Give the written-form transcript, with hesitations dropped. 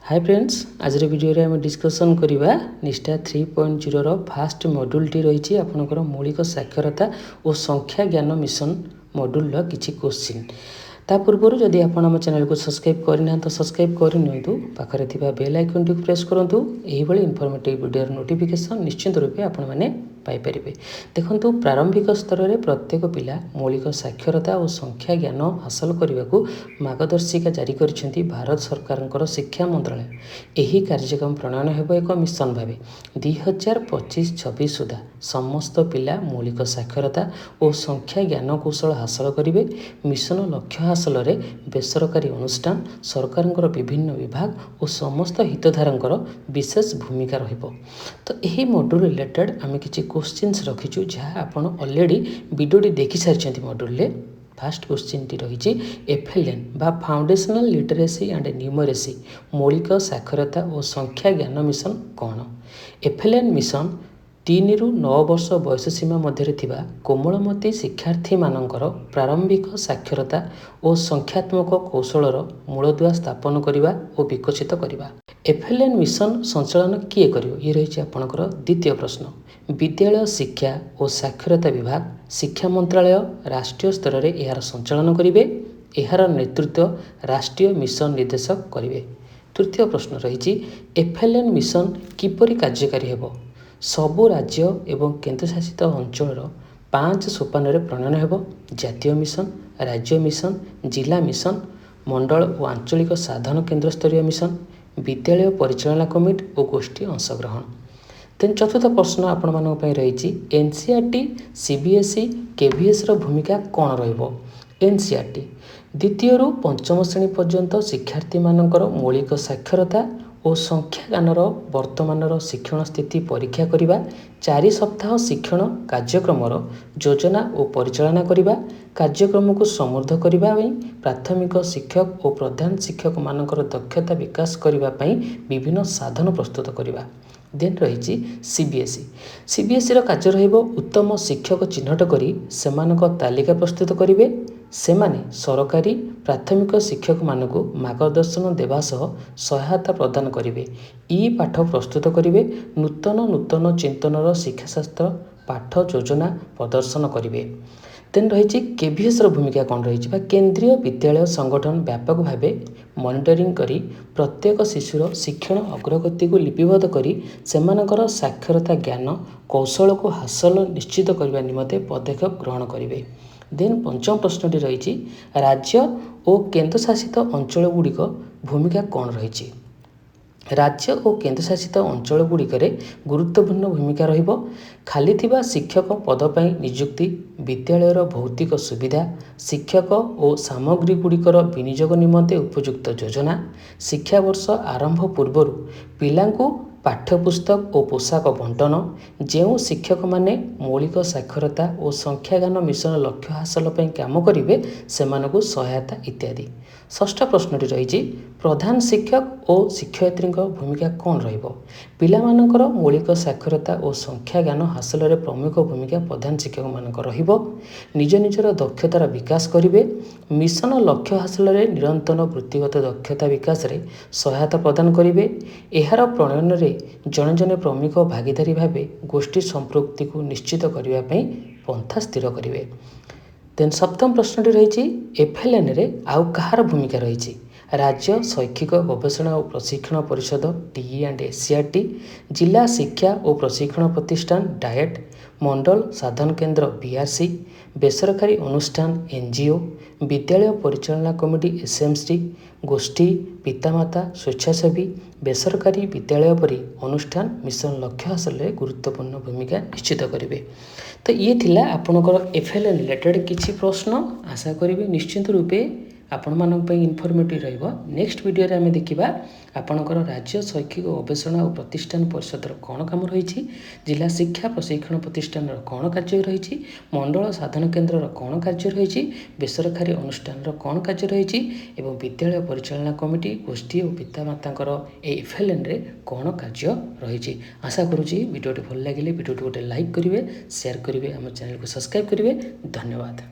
Hi friends, आज video रे हम डिस्कसन करवा निष्ठा 3.0 रो फास्ट मॉड्यूल टी रही आपनकर मौलिक साक्षरता और संख्या ज्ञान मिशन मॉड्यूल रो किछि क्वेश्चन ता पूर्व जदि आपण हम चैनल को सब्सक्राइब करना तो सब्सक्राइब कर नियंतु पाखरे थिबा बेल आइकन टी प्रेस करंतु एही भली इन्फॉर्मेटिव वीडियो नोटिफिकेशन निश्चित रूपे आपण माने पाइपर। देखु प्रारंभिक स्तर में प्रत्येक पिला मौलिक साक्षरता और संख्या ज्ञान हासिल करने को मार्गदर्शिका जारी कर भारत सरकार शिक्षा मंत्रालय। यही कार्यक्रम प्रणयन हो एक मिशन भाव 2025-26 सुधा समस्त पिला मौलिक साक्षरता और संख्या ज्ञान कौशल हासिल करेंगे। मिशन लक्ष्य हासिल में बेसरकारी अनुष्ठान सरकार विभिन्न विभाग और समस्त हितधारक विशेष भूमिका रहिबो। तो यही मॉड्यूल रिलेटेड आम किसी क्वेश्चंस रखीचु जहाँ आपन ऑलरेडी वीडियोटी देखि सारी मॉड्यूल रे। फास्ट क्वेश्चन टी रही एफएलएन बा फाउंडेशनल लिटरेसी एंड न्यूमरेसी मौलिक साक्षरता और संख्या ज्ञान मिशन कौन। एफएलएन मिशन 3 ରୁ 9 वर्ष बयस सीमा मध्य कोमलमती शिक्षार्थी मानकर प्रारंभिक साक्षरता और संख्यात्मक कौशलर मूलदुआ स्थापन करने और विकसित करने। एफएलएन मिशन संचालन किए करियो ये रही आपणकर द्वितीय प्रश्न। विद्यालय शिक्षा और साक्षरता विभाग शिक्षा मंत्रालय राष्ट्रीय स्तर में यार संचालन करेंगे। यार नेतृत्व राष्ट्रीय मिशन निर्देशक करेंगे। तृतीय प्रश्न रही एफएलएन मिशन किपरि कार्यकारी हेबो। सबु राज्य एवं केन्द्रशासित अंचल 5 सोपान प्रणयन हेबो। जातीय मिशन, राज्य मिशन, जिला मिशन, मंडल और आंचलिक साधन केन्द्र स्तरीय मिशन, विद्यालय परिचालना कमिटी और गोष्ठी अंशग्रहण। तेन चतुर्थ प्रश्न आपण मानक रही एनसीईआरटी सीबीएसई केवीएस भूमिका कौन रहिबो। एनसीईआरटी द्वितीय रु पंचम श्रेणी पर्यंत शिक्षार्थी मानकर मौलिक साक्षरता और संख्या ज्ञानर वर्तमानर शिक्षण स्थिति परीक्षा करिबा, 4 सप्ताह शिक्षण कार्यक्रम योजना और परिचालना करिबा, कार्यक्रम को समृद्ध करने प्राथमिक शिक्षक और प्रधान शिक्षक मानकर दक्षता विकास करने विभिन्न साधन प्रस्तुत करने। देन रही सीबीएसई कार्य रहिबो उत्तम शिक्षक चिन्हट करी सेमानक तालिका प्रस्तुत करिवे। सेमाने सरकारी प्राथमिक शिक्षक मानकु मार्गदर्शन देवा सह सहायता प्रदान करिवे। ई पाठ प्रस्तुत करिवे। नूतन चिंतनर शिक्षाशास्त्र पाठ योजना प्रदर्शन करिवे। तेन रही केवीएस भूमिका कौन रही केंद्रीय विद्यालय संगठन व्यापक भाव मॉनिटरिंग करी प्रत्येक शिशुर शिक्षण अग्रगति को लिपिबद्ध करी सेमानकर साक्षरता ज्ञान कौशल को हासिल निश्चित करने निमंते पदक्षेप ग्रहण करेंगे। देन पंचम प्रश्नटी रही राज्य और केन्द्रशासित अंचल गुड़िक भूमिका कौन रही। राज्य और केन्द्रशासित अंचल गुड़िकरे गुरुत्वपूर्ण भूमिका रहिबो। खाली थिबा शिक्षक पद पर नियुक्ति, विद्यालयर भौतिक सुविधा, शिक्षक और सामग्री गुड़िकर विनियोग निमंते उपयुक्त योजना, शिक्षा वर्ष आरंभ पूर्व पिलांकु पाठ्यपुस्तक और पोशाक बंटन, जो शिक्षक माने मौलिक साक्षरता और संख्या ज्ञान मिशन लक्ष्य हासिल काम करेंगे सेमानकु सहायता इत्यादि। षष्ठ प्रश्नटी रही प्रधान शिक्षक और शिक्षयित्री भूमिका कौन रहिबो। पिलामानकर मौलिक साक्षरता और संख्या ज्ञान हासिल में प्रमुख भूमिका प्रधान शिक्षक मानक रहिबो। निज निजर दक्षतार विकास करेंगे। मिशन लक्ष्य हासिल में निरंतर वृत्तिगत दक्षता विकास रे सहायता प्रदान करेंगे। यार प्रणयन रे जने जने प्रमुख भागीदारी भाव गोष्ठी संपृक्ति को निश्चित करने पंथा स्थिर करेंगे। देन सप्तम प्रश्नटी रही एफएलएन रे आउ कहार भूमिका रही। राज्य शैक्षिक गवेषणा और प्रशिक्षण परिषद TE&SCRT, जिला शिक्षा और प्रशिक्षण प्रतिष्ठान डायट, मंडल साधन केन्द्र BRC, बेसरकारी अनुष्ठान NGO, विद्यालय परिचालना कमिटी SMC, गोष्ठी पितामाता स्वेच्छासेवी बेसरकारी विद्यालय परी अनुष्ठान मिशन लक्ष्य हासिल में गुरुत्वपूर्ण भूमिका निश्चित करेंगे। तो ये थिला आपनकर एफएलएन रिलेटेड किसी प्रश्न। आशा करी निश्चित रूपे आपण मानक इनफॉर्मेटिव रहिबो। नेक्स्ट वीडियो रे आमे देखिबा आपनकर राज्य शैक्षिक गवेषणा और प्रतिष्ठान परिषद कौन काम रही, जिला शिक्षा प्रशिक्षण प्रतिष्ठान कौन कार्य रही, मंडल साधन केन्द्र कौन कार्य रही, बेसरकारी अनुष्ठान कौन कार्य रही एवं विद्यालय परिचालना कमिटी गोष्ठी और पितामातांकर एफएलएन रे कौन कार्य रही। आशा करुँची वीडियोटी भल लगे वीडियोटी गोटे लाइक करेंगे, शेयर करेंगे, आम चैनल को सब्सक्राइब करेंगे। धन्यवाद।